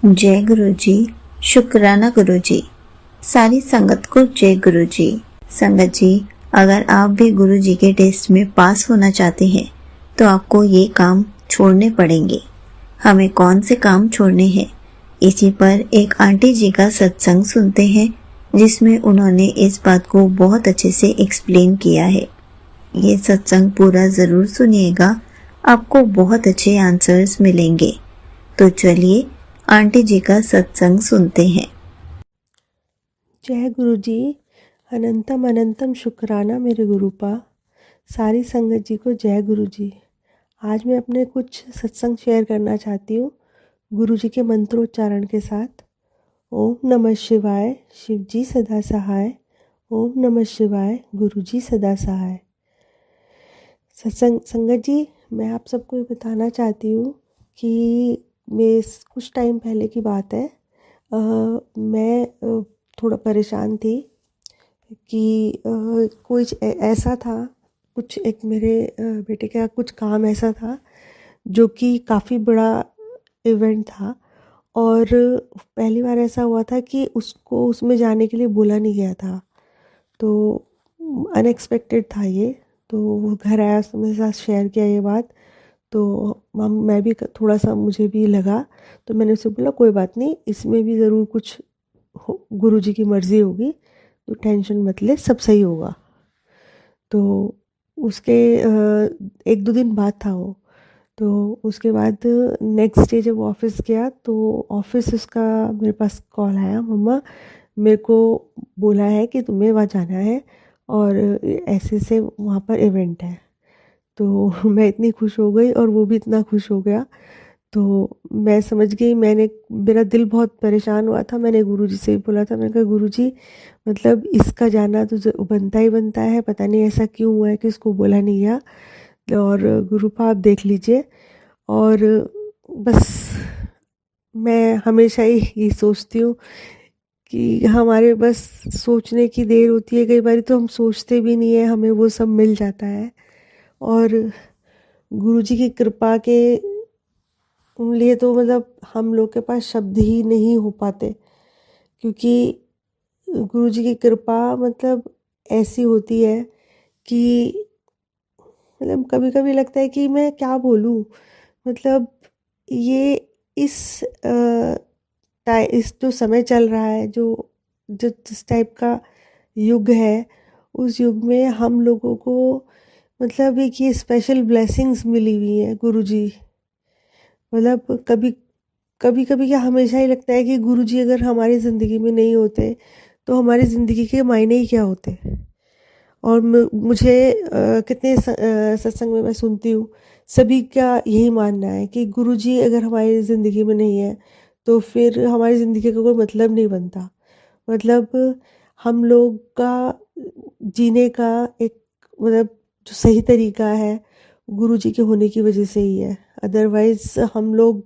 जय गुरु जी। शुक्राना गुरु जी। सारी संगत को जय गुरु जी। संगत जी, अगर आप भी गुरु जी के टेस्ट में पास होना चाहते हैं तो आपको ये काम छोड़ने पड़ेंगे। हमें कौन से काम छोड़ने हैं, इसी पर एक आंटी जी का सत्संग सुनते हैं जिसमें उन्होंने इस बात को बहुत अच्छे से एक्सप्लेन किया है। ये सत्संग पूरा जरूर सुनिएगा, आपको बहुत अच्छे आंसर्स मिलेंगे। तो चलिए आंटी जी का सत्संग सुनते हैं। जय गुरु जी। अनंतम अनंतम शुक्राना मेरे गुरुपा। सारी संगत जी को जय गुरु जी। आज मैं अपने कुछ सत्संग शेयर करना चाहती हूँ गुरु जी के मंत्रोच्चारण के साथ। ओम नमः शिवाय, शिव जी सदा सहाय। ओम नमः शिवाय, गुरु जी सदा सहाय। सत्संग संगत जी, मैं आप सबको ये बताना चाहती हूँ कि मैं कुछ टाइम पहले की बात है, मैं थोड़ा परेशान थी कि कुछ ऐसा था, कुछ एक मेरे बेटे का कुछ काम ऐसा था जो कि काफ़ी बड़ा इवेंट था। और पहली बार ऐसा हुआ था कि उसको उसमें जाने के लिए बोला नहीं गया था, तो अनएक्सपेक्टेड था ये। तो वो घर आया, उसने मेरे साथ शेयर किया ये बात, तो मैं भी थोड़ा सा मुझे भी लगा। तो मैंने उससे बोला कोई बात नहीं, इसमें भी ज़रूर कुछ गुरु जी की मर्ज़ी होगी, तो टेंशन मत ले, सब सही होगा। तो उसके 1-2 दिन बाद था वो। तो उसके बाद नेक्स्ट डे जब ऑफिस गया तो ऑफिस उसका मेरे पास कॉल आया, मम्मा मेरे को बोला है कि तुम्हें वहाँ जाना है और ऐसे से वहाँ पर इवेंट है। तो मैं इतनी खुश हो गई और वो भी इतना खुश हो गया। तो मैं समझ गई, मेरा दिल बहुत परेशान हुआ था। मैंने गुरुजी से भी बोला था, मैंने कहा गुरुजी मतलब इसका जाना तो बनता ही बनता है, पता नहीं ऐसा क्यों हुआ है कि इसको बोला नहीं गया, और गुरुपा आप देख लीजिए। और बस मैं हमेशा ही ये सोचती हूँ कि हमारे बस सोचने की देर होती है, कई बार तो हम सोचते भी नहीं है, हमें वो सब मिल जाता है। और गुरुजी की कृपा के लिए तो मतलब हम लोग के पास शब्द ही नहीं हो पाते, क्योंकि गुरुजी की कृपा मतलब ऐसी होती है कि मतलब कभी कभी लगता है कि मैं क्या बोलूं। मतलब ये इस इस जो समय चल रहा है, जो जो जिस टाइप का युग है, उस युग में हम लोगों को मतलब एक ये स्पेशल ब्लेसिंग्स मिली हुई है गुरुजी। मतलब कभी कभी कभी क्या हमेशा ही लगता है कि गुरुजी अगर हमारी ज़िंदगी में नहीं होते तो हमारी ज़िंदगी के मायने ही क्या होते। और मुझे कितने सत्संग में मैं सुनती हूँ, सभी का यही मानना है कि गुरुजी अगर हमारी ज़िंदगी में नहीं है तो फिर हमारी ज़िंदगी का कोई मतलब नहीं बनता। मतलब हम लोग का जीने का एक मतलब जो सही तरीका है, गुरुजी के होने की वजह से ही है। अदरवाइज़ हम लोग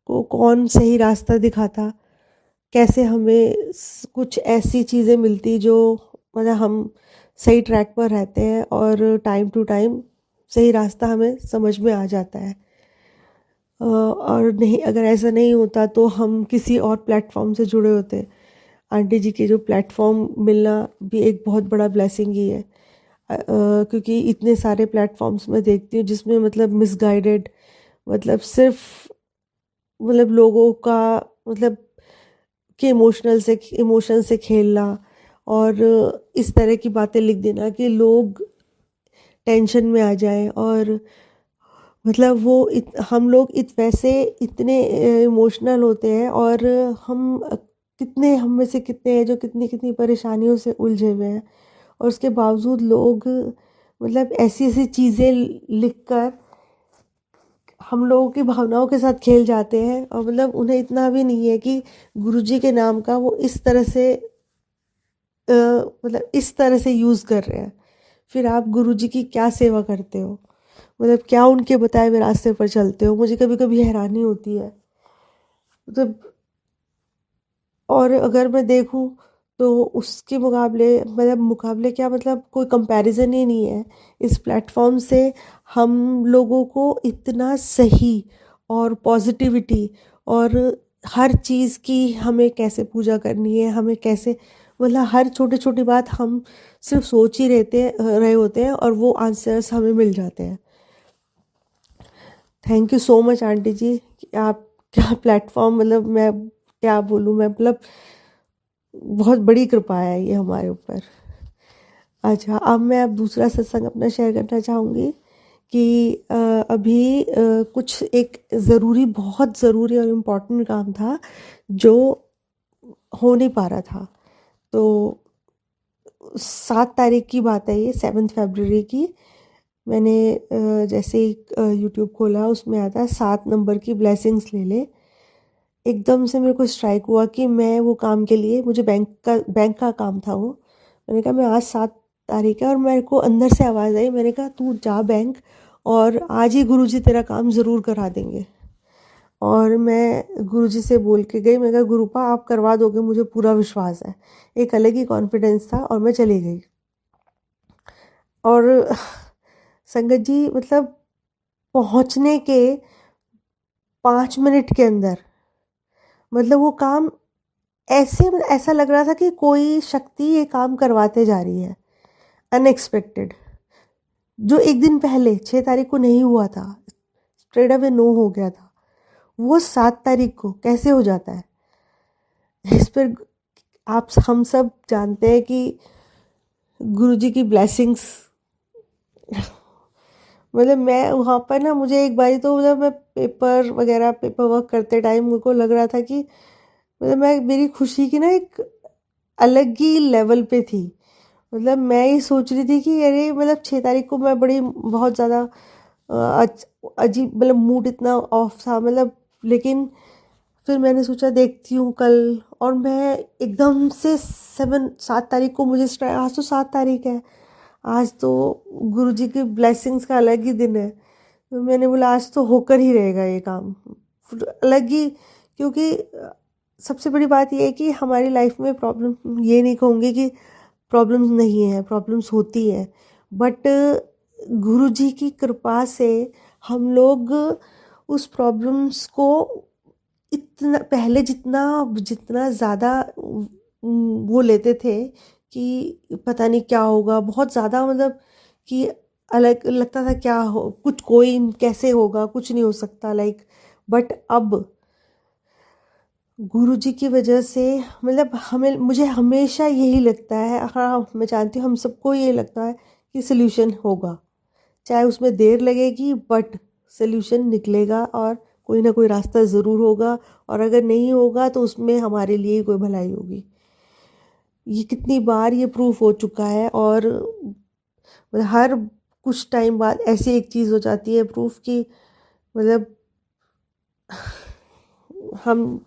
को कौन सही रास्ता दिखाता, कैसे हमें कुछ ऐसी चीज़ें मिलती जो मतलब हम सही ट्रैक पर रहते हैं और टाइम टू टाइम सही रास्ता हमें समझ में आ जाता है। और नहीं, अगर ऐसा नहीं होता तो हम किसी और प्लेटफॉर्म से जुड़े होते। आंटी जी के जो प्लेटफॉर्म मिलना भी एक बहुत बड़ा ब्लेसिंग ही है। क्योंकि इतने सारे प्लेटफॉर्म्स मैं देखती हूँ जिसमें मतलब मिसगाइडेड, मतलब सिर्फ मतलब लोगों का मतलब के इमोशन से खेलना और इस तरह की बातें लिख देना कि लोग टेंशन में आ जाएं। और मतलब वो हम लोग वैसे इतने इमोशनल होते हैं, और हम कितने हम में से कितने हैं जो कितनी कितनी परेशानियों से उलझे हुए हैं, और उसके बावजूद लोग मतलब ऐसी ऐसी चीज़ें लिखकर हम लोगों की भावनाओं के साथ खेल जाते हैं। और मतलब उन्हें इतना भी नहीं है कि गुरुजी के नाम का वो इस तरह से मतलब इस तरह से यूज़ कर रहे हैं। फिर आप गुरुजी की क्या सेवा करते हो, मतलब क्या उनके बताए हुए रास्ते पर चलते हो? मुझे कभी कभी हैरानी होती है। मतलब और अगर मैं देखूं तो उसके मुकाबले मतलब मुकाबले क्या, मतलब कोई कंपैरिजन ही नहीं है। इस प्लेटफॉर्म से हम लोगों को इतना सही और पॉजिटिविटी और हर चीज़ की हमें कैसे पूजा करनी है, हमें कैसे, मतलब हर छोटी छोटी बात हम सिर्फ सोच ही रहे होते हैं और वो आंसर्स हमें मिल जाते हैं। Thank you so much aunty जी कि आप क्या प्लेटफॉर्म, मतलब मैं क्या बोलूँ, मैं मतलब बहुत बड़ी कृपा है ये हमारे ऊपर। अच्छा, अब दूसरा सत्संग अपना शेयर करना चाहूँगी कि अभी कुछ एक ज़रूरी, बहुत ज़रूरी और इम्पोर्टेंट काम था जो हो नहीं पा रहा था। तो 7 तारीख की बात है, ये 7 फरवरी की। मैंने जैसे ही यूट्यूब खोला, उसमें आता है 7 नंबर की ब्लेसिंग्स ले ले। एकदम से मेरे को स्ट्राइक हुआ कि मैं वो काम के लिए, मुझे बैंक का काम था वो। मैंने कहा मैं आज 7 तारीख है, और मेरे को अंदर से आवाज़ आई, मैंने कहा तू जा बैंक, और आज ही गुरुजी तेरा काम ज़रूर करा देंगे। और मैं गुरुजी से बोल के गई, मैं कहा गुरुपा आप करवा दोगे, मुझे पूरा विश्वास है। एक अलग ही कॉन्फिडेंस था, और मैं चली गई। और संगत जी, मतलब पहुंचने के 5 मिनट के अंदर, मतलब वो काम ऐसा लग रहा था कि कोई शक्ति ये काम करवाते जा रही है, अनएक्सपेक्टेड। जो एक दिन पहले 6 तारीख को नहीं हुआ था, स्ट्रेट अवे नो हो गया था, वो 7 तारीख को कैसे हो जाता है? इस पर हम सब जानते हैं कि गुरुजी की ब्लेसिंग्स। मतलब मैं वहाँ पर ना, मुझे एक बारी तो, मतलब मैं पेपर वर्क करते टाइम मेरे को लग रहा था कि, मतलब मेरी खुशी की ना एक अलग ही लेवल पे थी। मतलब मैं ये सोच रही थी कि अरे, मतलब 6 तारीख को मैं बड़ी बहुत ज़्यादा अजीब, मतलब मूड इतना ऑफ था, मतलब। लेकिन फिर मैंने सोचा देखती हूँ कल, और मैं एकदम से 7 तारीख को मुझे आज तो 7 तारीख है, आज तो गुरुजी की ब्लेसिंग्स का अलग ही दिन है। तो मैंने बोला आज तो होकर ही रहेगा ये काम, अलग ही। क्योंकि सबसे बड़ी बात ये है कि हमारी लाइफ में प्रॉब्लम, ये नहीं कहूँगी कि प्रॉब्लम्स नहीं है, प्रॉब्लम्स होती है, बट गुरुजी की कृपा से हम लोग उस प्रॉब्लम्स को इतना पहले जितना जितना ज़्यादा वो लेते थे कि पता नहीं क्या होगा, बहुत ज़्यादा, मतलब कि अलग लगता था, क्या हो, कुछ कोई कैसे होगा, कुछ नहीं हो सकता, लाइक। बट अब गुरुजी की वजह से, मतलब मुझे हमेशा यही लगता है, हाँ मैं जानती हूँ हम सबको ये लगता है कि सल्यूशन होगा, चाहे उसमें देर लगेगी, बट सल्यूशन निकलेगा, और कोई ना कोई रास्ता ज़रूर होगा। और अगर नहीं होगा तो उसमें हमारे लिए ही कोई भलाई होगी। ये कितनी बार ये प्रूफ हो चुका है, और मतलब हर कुछ टाइम बाद ऐसी एक चीज़ हो जाती है प्रूफ की, मतलब हम,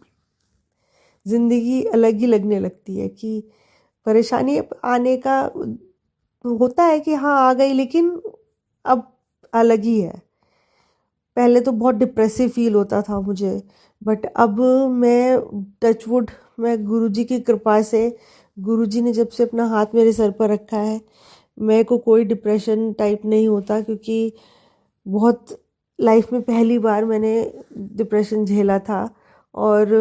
ज़िंदगी अलग ही लगने लगती है कि परेशानी आने का होता है कि हाँ आ गई, लेकिन अब अलग ही है। पहले तो बहुत डिप्रेसिव फील होता था मुझे, बट अब मैं, टचवुड, मैं गुरुजी की कृपा से, गुरुजी ने जब से अपना हाथ मेरे सर पर रखा है, मेरे को कोई डिप्रेशन टाइप नहीं होता। क्योंकि बहुत लाइफ में पहली बार मैंने डिप्रेशन झेला था, और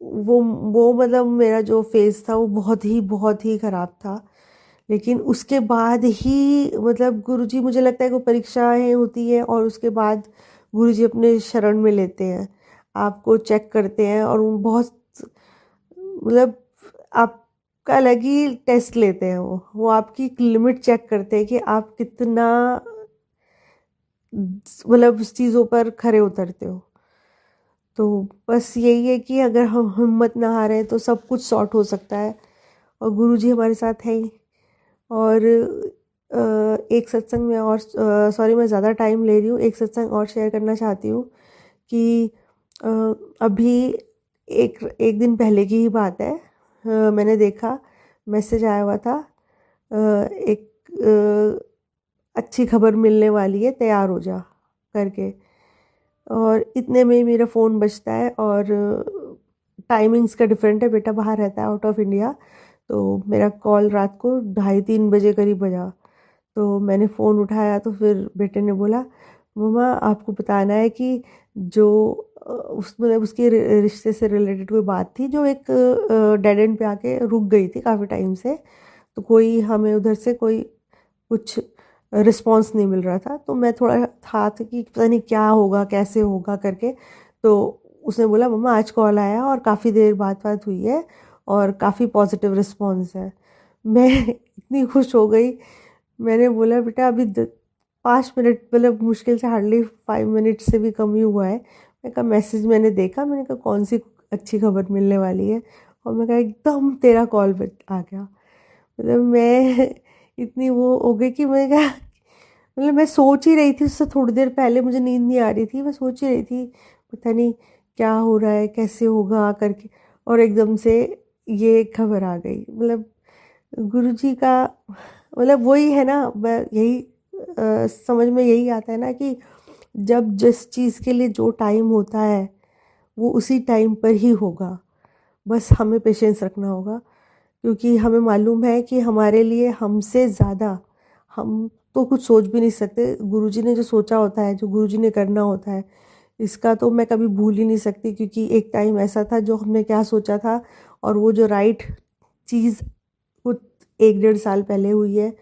वो मतलब मेरा जो फेज़ था वो बहुत ही ख़राब था। लेकिन उसके बाद ही, मतलब गुरुजी, मुझे लगता है कि परीक्षाएं होती है, और उसके बाद गुरुजी अपने शरण में लेते हैं, आपको चेक करते हैं, और वो बहुत, मतलब आपका अलग ही टेस्ट लेते हैं। वो आपकी लिमिट चेक करते हैं कि आप कितना, मतलब उस चीज़ों पर खरे उतरते हो। तो बस यही है कि अगर हम हिम्मत ना हारें तो सब कुछ सॉर्ट हो सकता है, और गुरुजी हमारे साथ है ही। और एक सत्संग में और, सॉरी मैं ज़्यादा टाइम ले रही हूँ, एक सत्संग और शेयर करना चाहती हूँ कि अ, अभी एक एक दिन पहले की ही बात है। मैंने देखा, मैसेज आया हुआ था, एक अच्छी खबर मिलने वाली है, तैयार हो जा करके। और इतने में ही मेरा फ़ोन बजता है, और टाइमिंग्स का डिफरेंट है, बेटा बाहर रहता है, आउट ऑफ इंडिया। तो मेरा कॉल रात को 2:30-3 बजे करीब बजा। तो मैंने फ़ोन उठाया, तो फिर बेटे ने बोला, मम्मा आपको बताना है कि जो उस मतलब उसके रिश्ते से रिलेटेड कोई बात थी जो एक डेड एंड पे आके रुक गई थी काफ़ी टाइम से। तो कोई हमें उधर से कोई कुछ रिस्पॉन्स नहीं मिल रहा था, तो मैं थोड़ा था कि पता नहीं क्या होगा कैसे होगा करके। तो उसने बोला मम्मा आज कॉल आया और काफ़ी देर बात हुई है और काफ़ी पॉजिटिव रिस्पॉन्स है। मैं इतनी खुश हो गई, मैंने बोला बेटा अभी 5 मिनट मतलब मुश्किल से हार्डली 5 मिनट से भी कम ही हुआ है। मैं कहा मैसेज मैंने देखा, मैंने कहा कौन सी अच्छी खबर मिलने वाली है, और मैं कहा एकदम तेरा कॉल आ गया। मतलब मैं इतनी वो हो गई कि मैं क्या, मतलब मैं सोच ही रही थी उससे थोड़ी देर पहले, मुझे नींद नहीं आ रही थी, मैं सोच ही रही थी पता नहीं क्या हो रहा है कैसे होगा करके, और एकदम से ये खबर आ गई। मतलब गुरुजी का मतलब वही है ना, यही समझ में यही आता है ना कि जब जिस चीज़ के लिए जो टाइम होता है वो उसी टाइम पर ही होगा, बस हमें पेशेंस रखना होगा। क्योंकि हमें मालूम है कि हमारे लिए हमसे ज़्यादा हम तो कुछ सोच भी नहीं सकते। गुरुजी ने जो सोचा होता है, जो गुरुजी ने करना होता है, इसका तो मैं कभी भूल ही नहीं सकती। क्योंकि एक टाइम ऐसा था जो हमने क्या सोचा था और वो जो राइट चीज़ कुछ 1-1.5 साल पहले हुई है,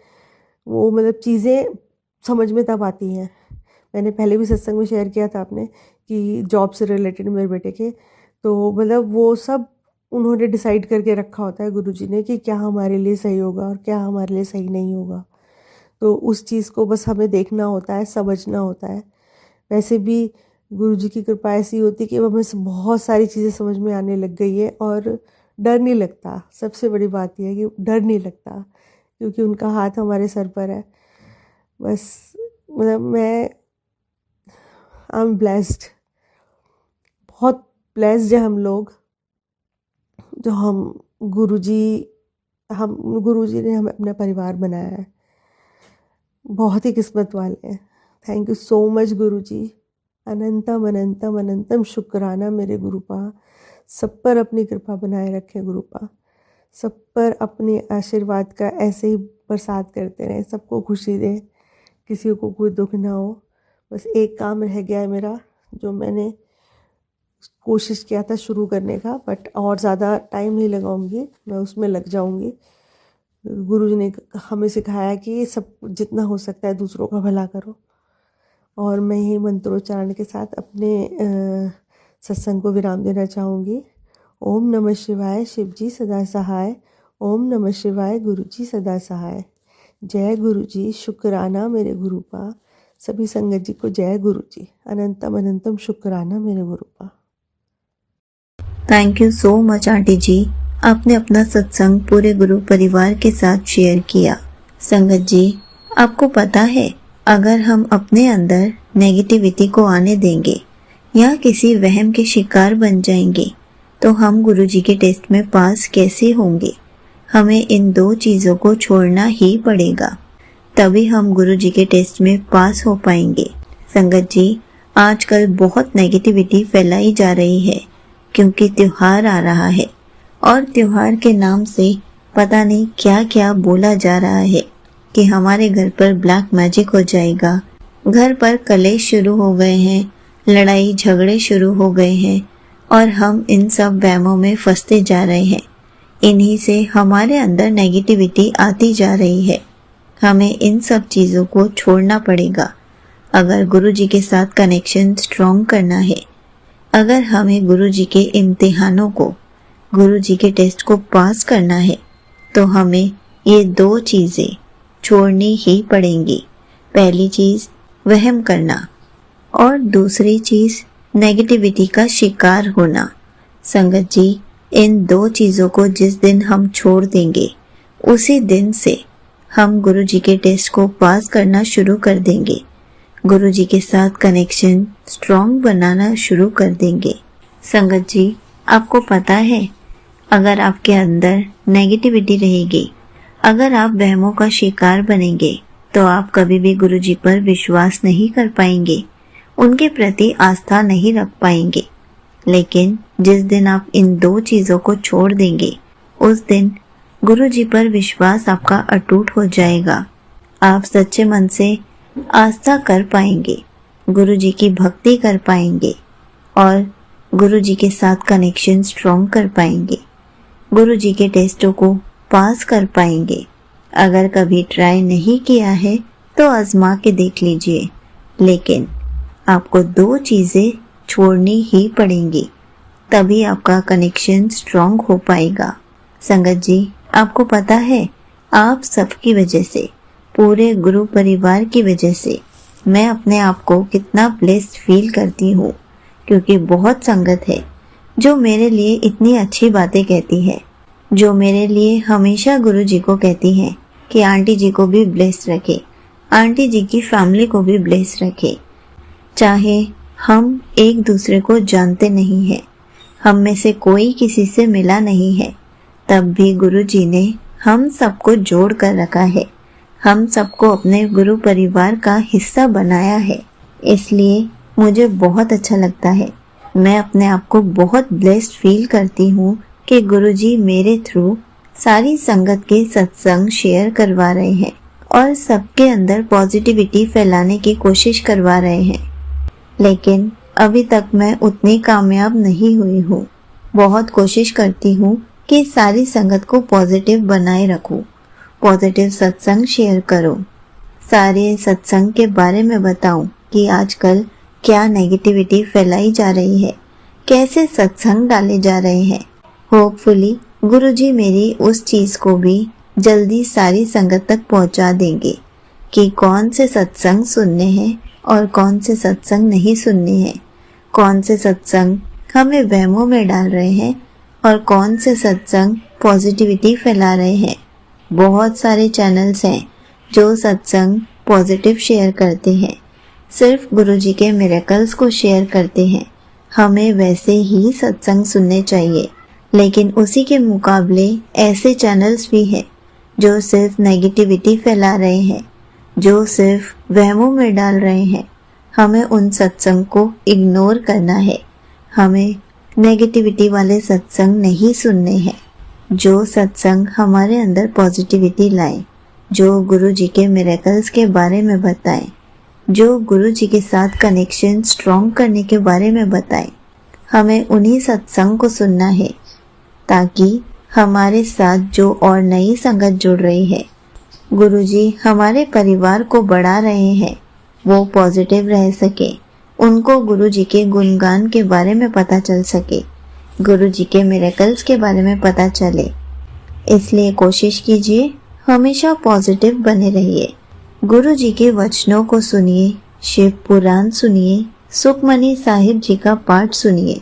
वो मतलब चीज़ें समझ में तब आती हैं। मैंने पहले भी सत्संग में शेयर किया था आपने कि जॉब से रिलेटेड मेरे बेटे के, तो मतलब वो सब उन्होंने डिसाइड करके रखा होता है गुरुजी ने कि क्या हमारे लिए सही होगा और क्या हमारे लिए सही नहीं होगा। तो उस चीज़ को बस हमें देखना होता है, समझना होता है। वैसे भी गुरुजी की कृपा ऐसी होती है कि अब हमें बहुत सारी चीज़ें समझ में आने लग गई है और डर नहीं लगता। सबसे बड़ी बात यह है कि डर नहीं लगता, क्योंकि उनका हाथ हमारे सर पर है। बस मतलब मैं आई एम ब्लेस्ड, बहुत ब्लेस्ड है हम लोग, जो गुरुजी ने हमें अपना परिवार बनाया है। बहुत ही किस्मत वाले हैं। थैंक यू सो मच गुरुजी। अनंतम अनंतम अनंतम शुक्राना मेरे गुरुपा। सब पर अपनी कृपा बनाए रखें गुरुपा। सब पर अपने आशीर्वाद का ऐसे ही बरसात करते रहें, सबको खुशी दें, किसी को कोई दुख ना हो। बस एक काम रह गया है मेरा, जो मैंने कोशिश किया था शुरू करने का, बट और ज़्यादा टाइम नहीं लगाऊंगी, मैं उसमें लग जाऊंगी। गुरुजी ने हमें सिखाया कि सब जितना हो सकता है दूसरों का भला करो, और मैं यही मंत्रोच्चारण के साथ अपने सत्संग को विराम देना चाहूँगी। ओम नमः शिवाय, शिवजी सदा सहाय। ओम नमः शिवाय, गुरुजी सदा सहाय। जय गुरुजी, शुक्राना मेरे गुरुपा। सभी संगत जी को जय गुरुजी। अनंतम अनंतम शुक्राना मेरे गुरुपा। Thank you so much aunty जी, आपने अपना सत्संग पूरे गुरु परिवार के साथ शेयर किया। संगत जी, आपको पता है, अगर हम अपने अंदर नेगेटिविटी को आने देंगे या किसी वहम के शिकार बन जाएंगे तो हम गुरुजी के टेस्ट में पास कैसे होंगे। हमें इन दो चीजों को छोड़ना ही पड़ेगा, तभी हम गुरुजी के टेस्ट में पास हो पाएंगे। संगत जी, आजकल बहुत नेगेटिविटी फैलाई जा रही है क्योंकि त्योहार आ रहा है और त्योहार के नाम से पता नहीं क्या क्या बोला जा रहा है कि हमारे घर पर ब्लैक मैजिक हो जाएगा, घर पर कलेश शुरू हो गए हैं, लड़ाई झगड़े शुरू हो गए हैं, और हम इन सब वहमों में फंसते जा रहे हैं। इन्हीं से हमारे अंदर नेगेटिविटी आती जा रही है। हमें इन सब चीज़ों को छोड़ना पड़ेगा अगर गुरुजी के साथ कनेक्शन स्ट्रॉन्ग करना है। अगर हमें गुरुजी के इम्तिहानों को, गुरुजी के टेस्ट को पास करना है तो हमें ये दो चीज़ें छोड़नी ही पड़ेंगी। पहली चीज़ वहम करना और दूसरी चीज़ नेगेटिविटी का शिकार होना। संगत जी, इन दो चीज़ों को जिस दिन हम छोड़ देंगे उसी दिन से हम गुरुजी के टेस्ट को पास करना शुरू कर देंगे, गुरुजी के साथ कनेक्शन स्ट्रॉन्ग बनाना शुरू कर देंगे। संगत जी, आपको पता है, अगर आपके अंदर नेगेटिविटी रहेगी, अगर आप वहमों का शिकार बनेंगे तो आप कभी भी गुरुजी पर विश्वास नहीं कर पाएंगे, उनके प्रति आस्था नहीं रख पाएंगे। लेकिन जिस दिन आप इन दो चीजों को छोड़ देंगे उस दिन गुरुजी पर विश्वास आपका अटूट हो जाएगा। आप सच्चे मन से आस्था कर पाएंगे, गुरुजी की भक्ति कर पाएंगे और गुरु जी के साथ कनेक्शन स्ट्रॉन्ग कर पाएंगे, गुरु जी के टेस्टों को पास कर पाएंगे। अगर कभी ट्राई नहीं किया है तो आजमा के देख लीजिए, लेकिन आपको 2 चीजें छोड़नी ही पड़ेंगी, तभी आपका कनेक्शन स्ट्रॉन्ग हो पाएगा। संगत जी, आपको पता है, आप सबकी वजह से, पूरे गुरु परिवार की वजह से मैं अपने आप को कितना ब्लेस्ड फील करती हूँ, क्योंकि बहुत संगत है जो मेरे लिए इतनी अच्छी बातें कहती है, जो मेरे लिए हमेशा गुरु जी को कहती है कि आंटी जी को भी ब्लेस्ड रखे, आंटी जी की फैमिली को भी ब्लेस्ड रखे। चाहे हम एक दूसरे को जानते नहीं हैं, हम में से कोई किसी से मिला नहीं है, तब भी गुरु जी ने हम सबको जोड़ कर रखा है, हम सबको अपने गुरु परिवार का हिस्सा बनाया है। इसलिए मुझे बहुत अच्छा लगता है, मैं अपने आप को बहुत ब्लेस्ड फील करती हूँ कि गुरुजी मेरे थ्रू सारी संगत के सत्संग शेयर करवा रहे हैं और सबके अंदर पॉजिटिविटी फैलाने की कोशिश करवा रहे हैं। लेकिन अभी तक मैं उतनी कामयाब नहीं हुई हूँ। बहुत कोशिश करती हूँ कि सारी संगत को पॉजिटिव बनाए रखूँ, पॉजिटिव सत्संग शेयर करूँ, सारे सत्संग के बारे में बताऊँ कि आजकल क्या नेगेटिविटी फैलाई जा रही है, कैसे सत्संग डाले जा रहे हैं। होपफुली गुरुजी मेरी उस चीज को भी जल्दी सारी संगत तक पहुंचा देंगे कि कौन से सत्संग सुनने हैं और कौन से सत्संग नहीं सुनने हैं, कौन से सत्संग हमें वहमों में डाल रहे हैं और कौन से सत्संग पॉजिटिविटी फैला रहे हैं। बहुत सारे चैनल्स हैं जो सत्संग पॉजिटिव शेयर करते हैं, सिर्फ गुरुजी के मिरेकल्स को शेयर करते हैं। हमें वैसे ही सत्संग सुनने चाहिए, लेकिन उसी के मुकाबले ऐसे चैनल्स भी हैं जो सिर्फ नेगेटिविटी फैला रहे हैं, जो सिर्फ वहमों में डाल रहे हैं। हमें उन सत्संग को इग्नोर करना है, हमें नेगेटिविटी वाले सत्संग नहीं सुनने हैं। जो सत्संग हमारे अंदर पॉजिटिविटी लाए, जो गुरुजी के मिरेकल्स के बारे में बताएं, जो गुरु जी के साथ कनेक्शन स्ट्रॉन्ग करने के बारे में बताएं, हमें उन्हीं सत्संग को सुनना है, ताकि हमारे साथ जो और नई संगत जुड़ रही है, गुरु जी हमारे परिवार को बढ़ा रहे हैं, वो पॉजिटिव रह सके, उनको गुरु जी के गुणगान के बारे में पता चल सके, गुरु जी के मिरेकल्स के बारे में पता चले। इसलिए कोशिश कीजिए, हमेशा पॉजिटिव बने रहिए। गुरु जी के वचनों को सुनिए, शिव पुराण सुनिए, सुखमनी साहिब जी का पाठ सुनिए,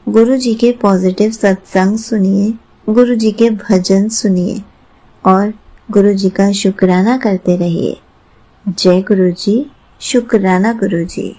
गुरु जी के पॉजिटिव सत्संग सुनिए, गुरु जी के भजन सुनिए और गुरु जी का शुक्राना करते रहिए। जय गुरु जी, शुक्राना गुरु जी।